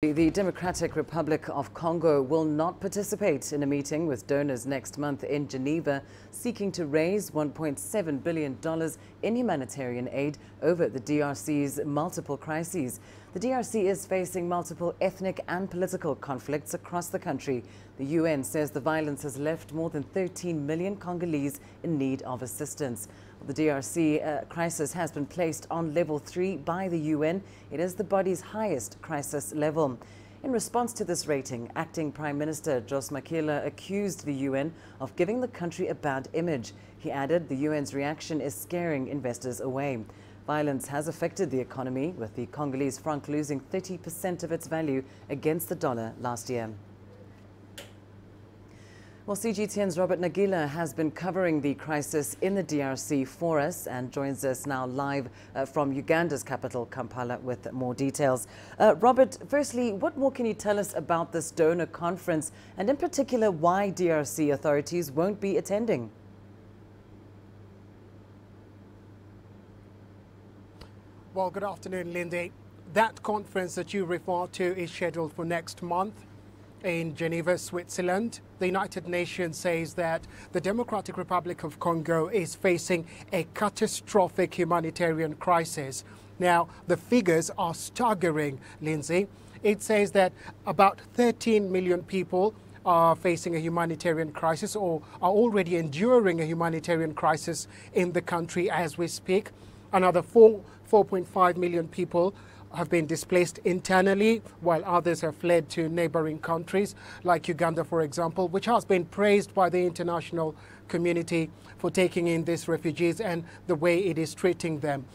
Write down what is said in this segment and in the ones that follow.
The Democratic Republic of Congo will not participate in a meeting with donors next month in Geneva seeking to raise $1.7 billion in humanitarian aid over the DRC's multiple crises. The DRC is facing multiple ethnic and political conflicts across the country. The UN says the violence has left more than 13 million Congolese in need of assistance. The DRC crisis has been placed on level 3 by the UN. It is the body's highest crisis level. In response to this rating, Acting Prime Minister Jos Makila accused the UN of giving the country a bad image. He added the UN's reaction is scaring investors away. Violence has affected the economy, with the Congolese franc losing 30% of its value against the dollar last year. Well, CGTN's Robert Nagila has been covering the crisis in the DRC for us and joins us now live from Uganda's capital, Kampala, with more details. Robert, firstly, what more can you tell us about this donor conference and in particular why DRC authorities won't be attending? Well, good afternoon, Lindy. That conference that you refer to is scheduled for next month in Geneva, Switzerland. The United Nations says that the Democratic Republic of Congo is facing a catastrophic humanitarian crisis. Now, the figures are staggering, Lindsay. It says that about 13 million people are facing a humanitarian crisis or are already enduring a humanitarian crisis in the country as we speak. Another 4.5 million people have been displaced internally, while others have fled to neighboring countries like Uganda, for example, which has been praised by the international community for taking in these refugees and the way it is treating them.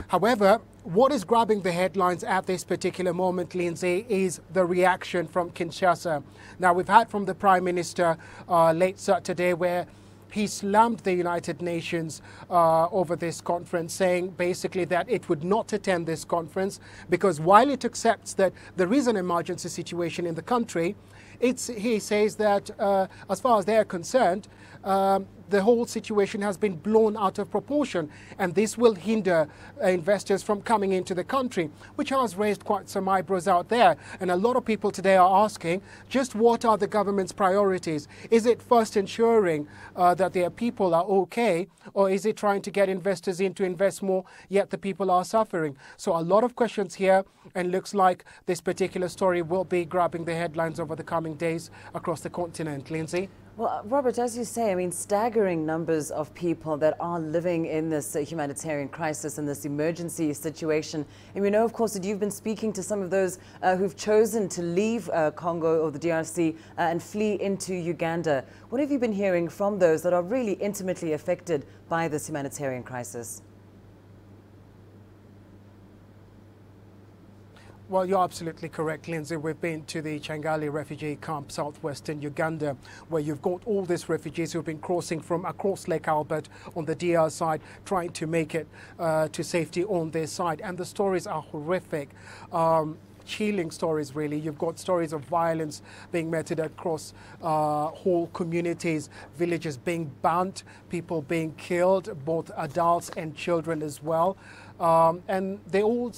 However, what is grabbing the headlines at this particular moment, Lindsay, is the reaction from Kinshasa. Now, we've heard from the Prime Minister late Saturday where he slammed the United Nations over this conference, saying basically that it would not attend this conference because while it accepts that there is an emergency situation in the country, he says that as far as they're concerned, the whole situation has been blown out of proportion, and this will hinder investors from coming into the country, which has raised quite some eyebrows out there. And a lot of people today are asking, just what are the government's priorities? Is it first ensuring that their people are okay, or is it trying to get investors in to invest more, yet the people are suffering? So a lot of questions here, and looks like this particular story will be grabbing the headlines over the coming days across the continent. Lindsay? Well, Robert, as you say, I mean, staggering numbers of people that are living in this humanitarian crisis and this emergency situation. And we know, of course, that you've been speaking to some of those who've chosen to leave Congo or the DRC and flee into Uganda. What have you been hearing from those that are really intimately affected by this humanitarian crisis? Well, you're absolutely correct, Lindsay. We've been to the Changali refugee camp, southwestern Uganda, where you've got all these refugees who've been crossing from across Lake Albert on the DR side, trying to make it to safety on their side. And the stories are horrific. Chilling stories, really. You've got stories of violence being meted across whole communities, villages being burnt, people being killed, both adults and children as well. And they all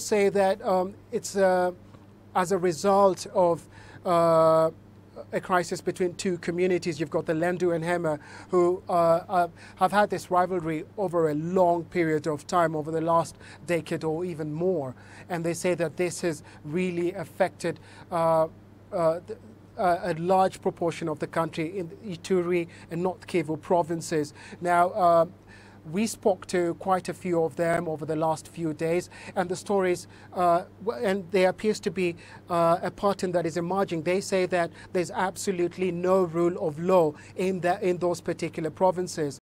say that it's as a result of a crisis between two communities. You've got the Lendu and Hema, who have had this rivalry over a long period of time, over the last decade or even more. And they say that this has really affected a large proportion of the country in the Ituri and North Kivu provinces. Now, we spoke to quite a few of them over the last few days, and the stories, and there appears to be a pattern that is emerging. They say that there's absolutely no rule of law in those particular provinces.